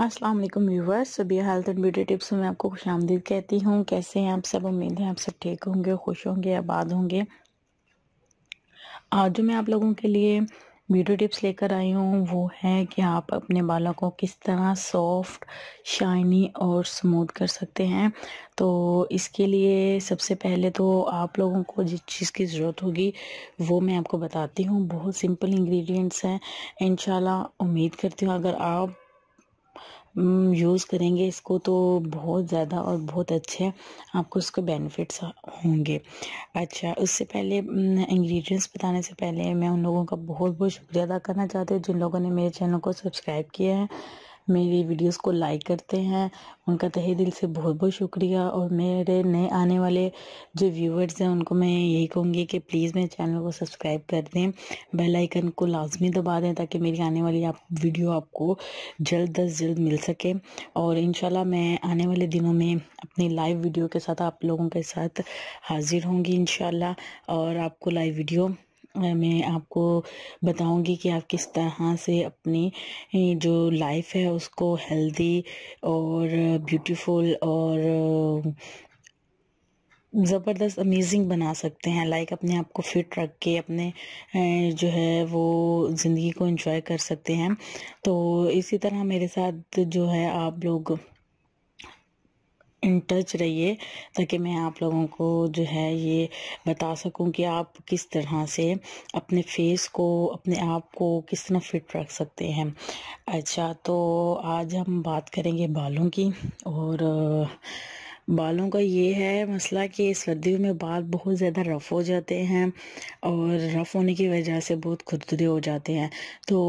अस्सलाम वालेकुम viewers, Sabiya health and beauty tips में आपको खुशामदीद कहती हूँ। कैसे हैं आप सब? उम्मीद है आप सब ठीक होंगे, खुश होंगे, आबाद होंगे। आज जो मैं आप लोगों के लिए ब्यूटी टिप्स लेकर आई हूँ वो है कि आप अपने बालों को किस तरह सॉफ्ट, शाइनी और स्मूथ कर सकते हैं। तो इसके लिए सबसे पहले तो आप लोगों को जिस चीज़ की ज़रूरत होगी वो मैं आपको बताती हूँ। बहुत सिंपल इंग्रेडिएंट्स हैं। इंशाल्लाह उम्मीद करती हूँ अगर आप यूज़ करेंगे इसको तो बहुत ज़्यादा और बहुत अच्छे आपको उसके बेनिफिट्स होंगे। अच्छा, उससे पहले इंग्रेडिएंट्स बताने से पहले मैं उन लोगों का बहुत बहुत शुक्रिया अदा करना चाहती हूँ जिन लोगों ने मेरे चैनल को सब्सक्राइब किया है, मेरी वीडियोस को लाइक करते हैं। उनका तहे दिल से बहुत बहुत शुक्रिया। और मेरे नए आने वाले जो व्यूअर्स हैं उनको मैं यही कहूँगी कि प्लीज़ मेरे चैनल को सब्सक्राइब कर दें, बेल आइकन को लाजमी दबा दें ताकि मेरी आने वाली वीडियो आपको जल्द अज जल्द मिल सके। और इंशाल्लाह मैं आने वाले दिनों में अपनी लाइव वीडियो के साथ आप लोगों के साथ हाजिर होंगी इंशाल्लाह। और आपको लाइव वीडियो मैं आपको बताऊंगी कि आप किस तरह से अपनी जो लाइफ है उसको हेल्दी और ब्यूटीफुल और ज़बरदस्त अमेजिंग बना सकते हैं। लाइक अपने आप को फिट रख के अपने जो है वो ज़िंदगी को एंजॉय कर सकते हैं। तो इसी तरह मेरे साथ जो है आप लोग इन टच रहिए ताकि मैं आप लोगों को जो है ये बता सकूं कि आप किस तरह से अपने फेस को, अपने आप को किस तरह फिट रख सकते हैं। अच्छा, तो आज हम बात करेंगे बालों की। और बालों का ये है मसला कि सर्दियों में बाल बहुत ज़्यादा रफ़ हो जाते हैं और रफ़ होने की वजह से बहुत खुरदरे हो जाते हैं। तो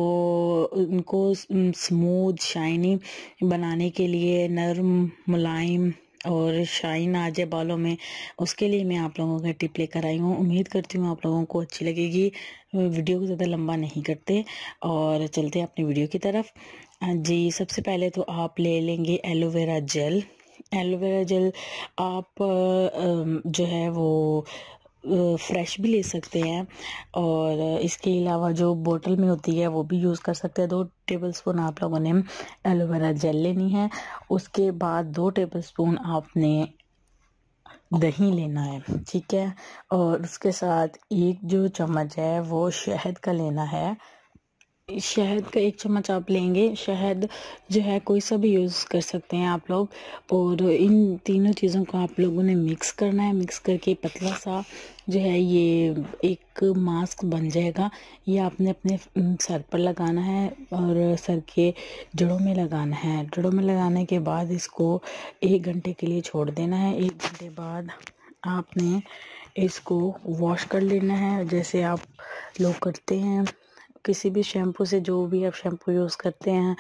उनको स्मूथ शाइनी बनाने के लिए, नरम मुलायम और शाइन आ जाए बालों में, उसके लिए मैं आप लोगों का टिप लेकर आई हूँ। उम्मीद करती हूँ आप लोगों को अच्छी लगेगी। वीडियो को ज़्यादा लंबा नहीं करते और चलते हैं अपनी वीडियो की तरफ। जी, सबसे पहले तो आप ले लेंगे एलोवेरा जेल। एलोवेरा जेल आप जो है वो फ्रेश भी ले सकते हैं और इसके अलावा जो बोतल में होती है वो भी यूज़ कर सकते हैं। 2 टेबलस्पून आप लोगों ने एलोवेरा जेल लेनी है। उसके बाद 2 टेबलस्पून आपने दही लेना है, ठीक है। और उसके साथ 1 जो चम्मच है वो शहद का लेना है। शहद का 1 चम्मच आप लेंगे। शहद जो है कोई सा भी यूज़ कर सकते हैं आप लोग। और इन तीनों चीज़ों को आप लोगों ने मिक्स करना है। मिक्स करके पतला सा जो है ये एक मास्क बन जाएगा। ये आपने अपने सर पर लगाना है और सर के जड़ों में लगाना है। जड़ों में लगाने के बाद इसको 1 घंटे के लिए छोड़ देना है। 1 घंटे बाद आपने इसको वॉश कर लेना है जैसे आप लोग करते हैं किसी भी शैम्पू से। जो भी आप शैम्पू यूज़ करते हैं,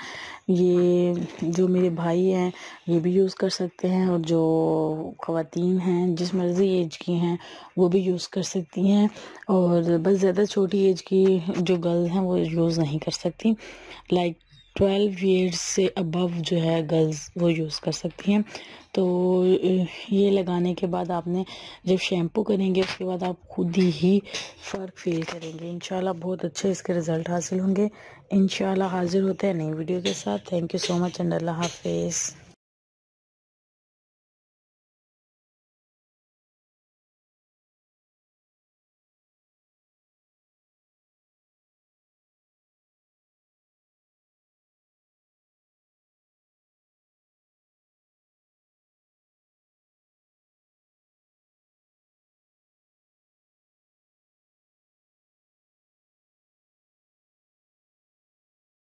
ये जो मेरे भाई हैं ये भी यूज़ कर सकते हैं और जो ख़वातीन हैं जिस मर्ज़ी एज की हैं वो भी यूज़ कर सकती हैं। और बस ज़्यादा छोटी एज की जो गर्ल्स हैं वो यूज़ नहीं कर सकती। लाइक 12 ईयर्स से अबव जो है गर्ल्स वो यूज़ कर सकती हैं। तो ये लगाने के बाद आपने जब शैम्पू करेंगे उसके बाद आप खुद ही फ़र्क फील करेंगे। इंशाल्लाह बहुत अच्छे इसके रिज़ल्ट हासिल होंगे। इंशाल्लाह हाजिर होते हैं नई वीडियो के साथ। Thank you so much and अल्लाह हाफिज़।